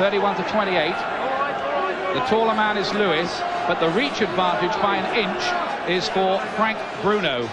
31-28. The taller man is Lewis, but the reach advantage by an inch is for Frank Bruno.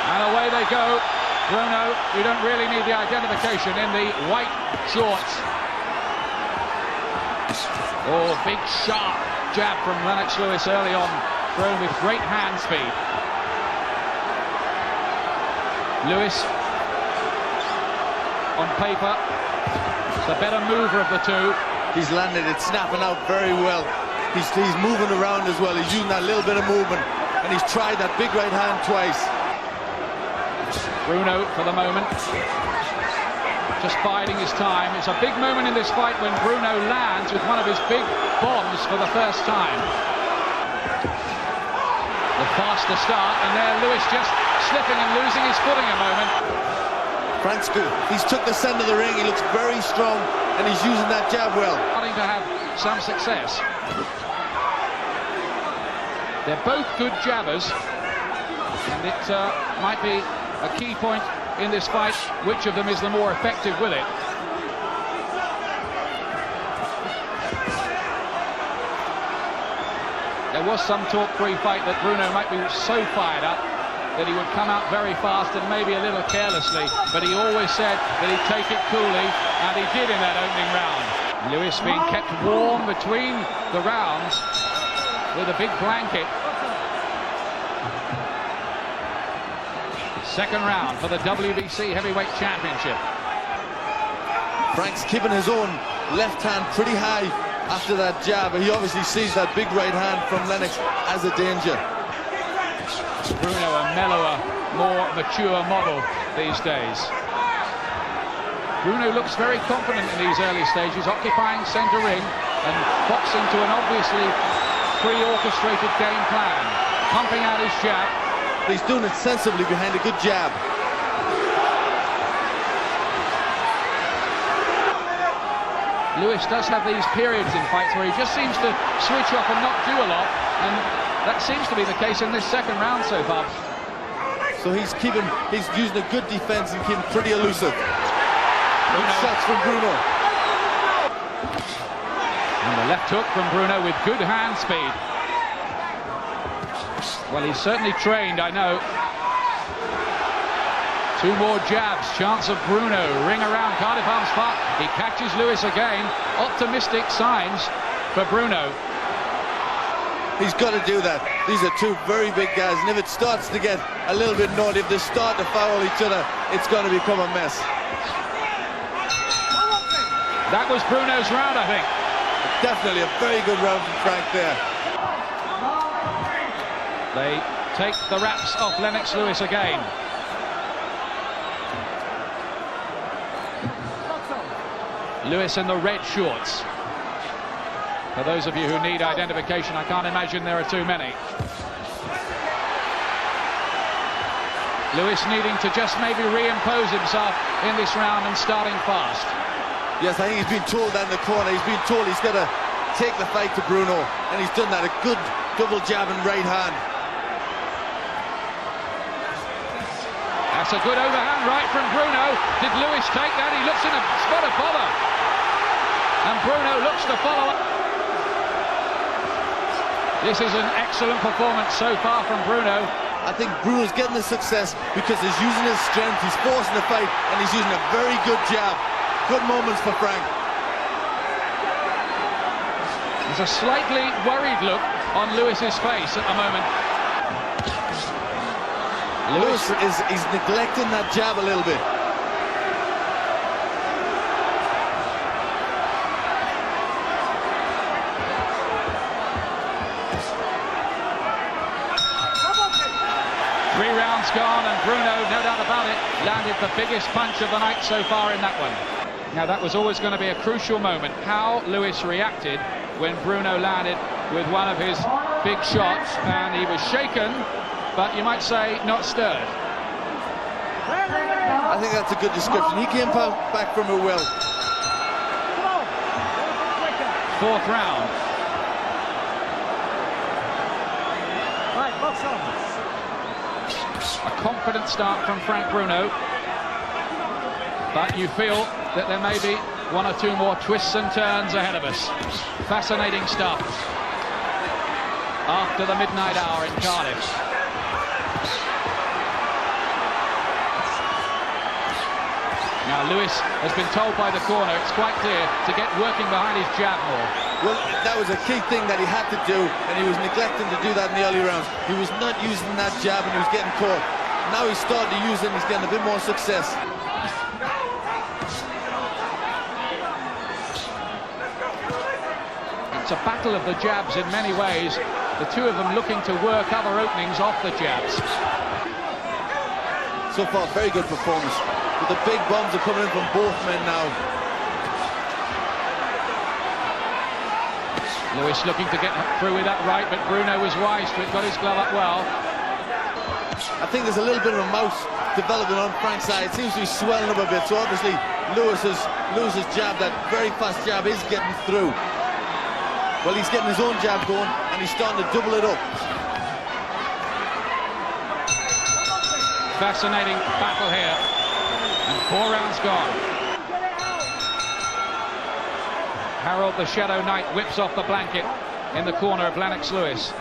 And away they go. Bruno, you don't really need the identification in the white shorts. Oh, big sharp jab from Lennox Lewis early on, thrown with great hand speed. Lewis, on paper, the better mover of the two. He's landed it, snapping out very well. He's moving around as well. He's using that little bit of movement, and he's tried that big right hand twice. Bruno for the moment, just biding his time. It's a big moment in this fight when Bruno lands with one of his big bombs for the first time. The faster start, and there Lewis just slipping and losing his footing a moment. Frank's good. He's took the centre of the ring. He looks very strong, and he's using that jab well. Starting to have some success. They're both good jabbers, and it might be a key point in this fight, which of them is the more effective with it. There was some talk pre-fight that Bruno might be so fired up that he would come out very fast and maybe a little carelessly, but he always said that he'd take it coolly, and he did in that opening round. Lewis being kept warm between the rounds with a big blanket. Second round for the WBC Heavyweight Championship. Frank's keeping his own left hand pretty high after that jab, but he obviously sees that big right hand from Lennox as a danger. Bruno, a mellower, more mature model these days. Bruno looks very confident in these early stages, occupying centre ring and boxing to an obviously pre-orchestrated game plan, pumping out his jab. He's doing it sensibly behind a good jab. Lewis does have these periods in fights where he just seems to switch off and not do a lot, and that seems to be the case in this second round so far. So he's using a good defense and keeping pretty elusive. Good shots from Bruno. And the left hook from Bruno with good hand speed. Well, he's certainly trained, I know. Two more jabs, chance of Bruno, ring around Cardiff Arms Park. He catches Lewis again. Optimistic signs for Bruno. He's got to do that. These are two very big guys, and if it starts to get a little bit naughty, if they start to foul each other, it's going to become a mess. That was Bruno's round, I think. Definitely a very good round from Frank there. They take the wraps off Lennox Lewis again. Lewis in the red shorts. For those of you who need identification, I can't imagine there are too many. Lewis needing to just maybe reimpose himself in this round and starting fast. Yes, I think he's been told that in the corner. He's been told he's got to take the fight to Bruno, and he's done that. A good double jab and right hand. That's a good overhand right from Bruno. Did Lewis take that? He looks in a spot of bother. And Bruno looks to follow up. This is an excellent performance so far from Bruno. I think Bruno's getting the success because he's using his strength, he's forcing the fight, and he's using a very good jab. Good moments for Frank. There's a slightly worried look on Lewis's face at the moment. Lewis is neglecting that jab a little bit. Three rounds gone, and Bruno, no doubt about it, landed the biggest punch of the night so far in that one. Now that was always going to be a crucial moment, how Lewis reacted when Bruno landed with one of his big shots, and he was shaken, but you might say not stirred. I think that's a good description. He came back from it well. Fourth round. Right, box on. A confident start from Frank Bruno, but you feel that there may be one or two more twists and turns ahead of us. Fascinating stuff after the midnight hour in Cardiff. Now Lewis has been told by the corner, it's quite clear, to get working behind his jab more. Well, that was a key thing that he had to do, and he was neglecting to do that in the early rounds. He was not using that jab and he was getting caught. Now he's starting to use it and he's getting a bit more success. It's a battle of the jabs in many ways. The two of them looking to work other openings off the jabs. So far, very good performance. But the big bombs are coming in from both men now. Lewis looking to get through with that right, but Bruno was wise to it, got his glove up well. I think there's a little bit of a mouse developing on Frank's side. It seems to be swelling up a bit, so obviously Lewis's jab, that very fast jab, is getting through. Well, he's getting his own jab going, and he's starting to double it up. Fascinating battle here, and 4 rounds gone. Harold the Shadow Knight whips off the blanket in the corner of Lennox Lewis.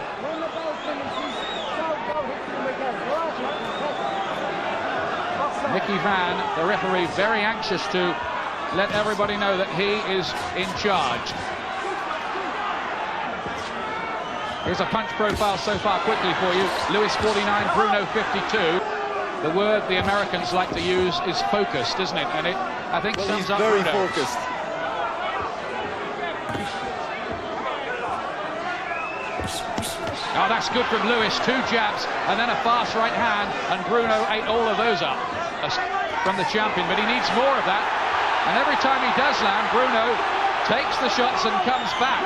Mickey Van, the referee, very anxious to let everybody know that he is in charge. Here's a punch profile so far quickly for you. Lewis 49, Bruno 52. The word the Americans like to use is focused, isn't it? And it, I think, sums up very Bruno. Focused. Oh, that's good from Lewis. 2 jabs and then a fast right hand, and Bruno ate all of those up from the champion, but he needs more of that. And every time he does land, Bruno takes the shots and comes back.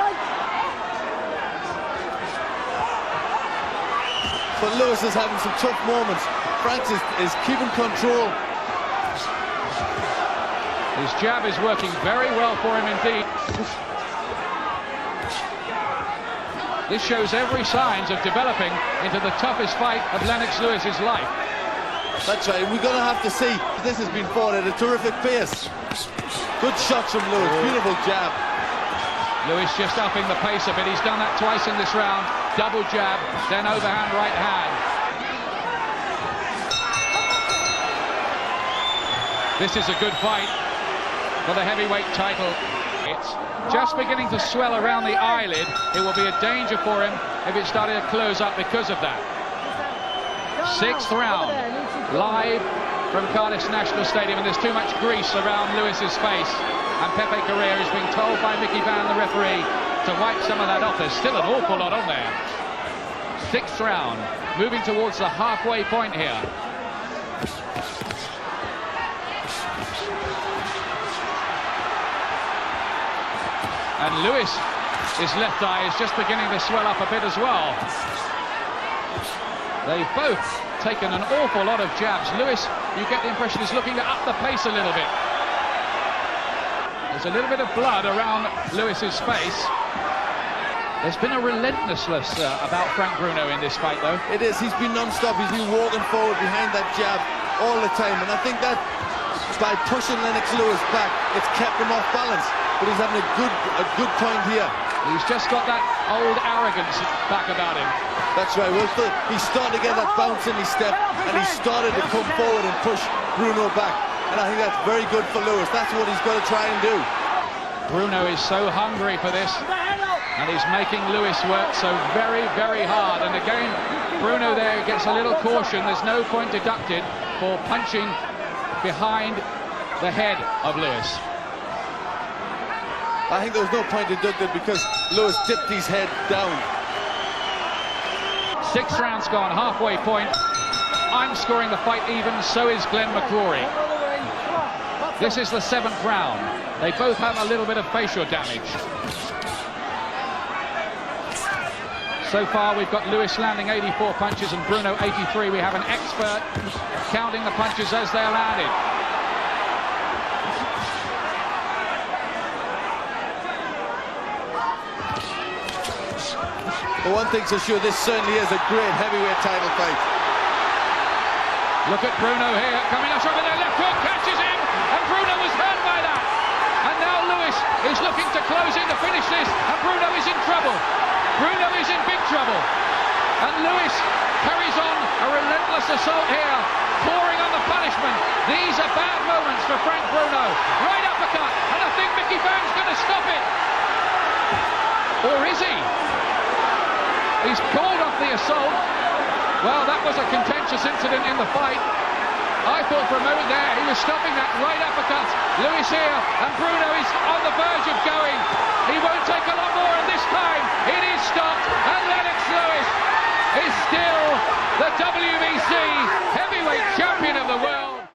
But Lewis is having some tough moments. Frank is keeping control. His jab is working very well for him indeed. This shows every signs of developing into the toughest fight of Lennox Lewis's life. That's right, we're going to have to see. This has been fought at a terrific pace. Good shots from Lewis, beautiful jab. Lewis just upping the pace a bit. He's done that twice in this round. Double jab, then overhand right hand. This is a good fight for the heavyweight title. It's just beginning to swell around the eyelid. It will be a danger for him if it started to close up because of that. 6th round, live from Cardiff National Stadium, and there's too much grease around Lewis's face. And Pepe Correa is being told by Mickey Van, the referee, to wipe some of that off. There's still an awful lot on there. 6th round, moving towards the halfway point here. And Lewis, his left eye is just beginning to swell up a bit as well. They've both taken an awful lot of jabs. Lewis, you get the impression, is looking to up the pace a little bit. There's a little bit of blood around Lewis's face. There's been a relentlessness about Frank Bruno in this fight, though. It is. He's been non-stop. He's been walking forward behind that jab all the time. And I think that by pushing Lennox Lewis back, it's kept him off balance. But he's having a good point here. He's just got that old arrogance back about him. That's right. Well, he's starting to get that bounce in his step, and he's started to come forward and push Bruno back. And I think that's very good for Lewis. That's what he's got to try and do. Bruno is so hungry for this, and he's making Lewis work so very, very hard. And again, Bruno there gets a little caution. There's no point deducted for punching behind the head of Lewis. I think there was no point deducted because Lewis dipped his head down. 6 rounds gone, halfway point. I'm scoring the fight even, so is Glenn McCrory. This is the 7th round. They both have a little bit of facial damage. So far, we've got Lewis landing 84 punches and Bruno 83. We have an expert counting the punches as they're landed. But one thing's for sure, this certainly is a great heavyweight title fight. Look at Bruno here, coming up over there, left hook, catches him, and Bruno was hurt by that. And now Lewis is looking to close in to finish this, and Bruno is in trouble. Bruno is in big trouble. And Lewis carries on a relentless assault here, pouring on the punishment. These are bad moments for Frank Bruno. Right uppercut, and I think Mickey Van's going to stop it. Or is he? He's called off the assault. Well, that was a contentious incident in the fight. I thought for a moment there he was stopping that right uppercut. Lewis here, and Bruno is on the verge of going. He won't take a lot more, and this time it is stopped, and Lennox Lewis is still the WBC heavyweight champion of the world.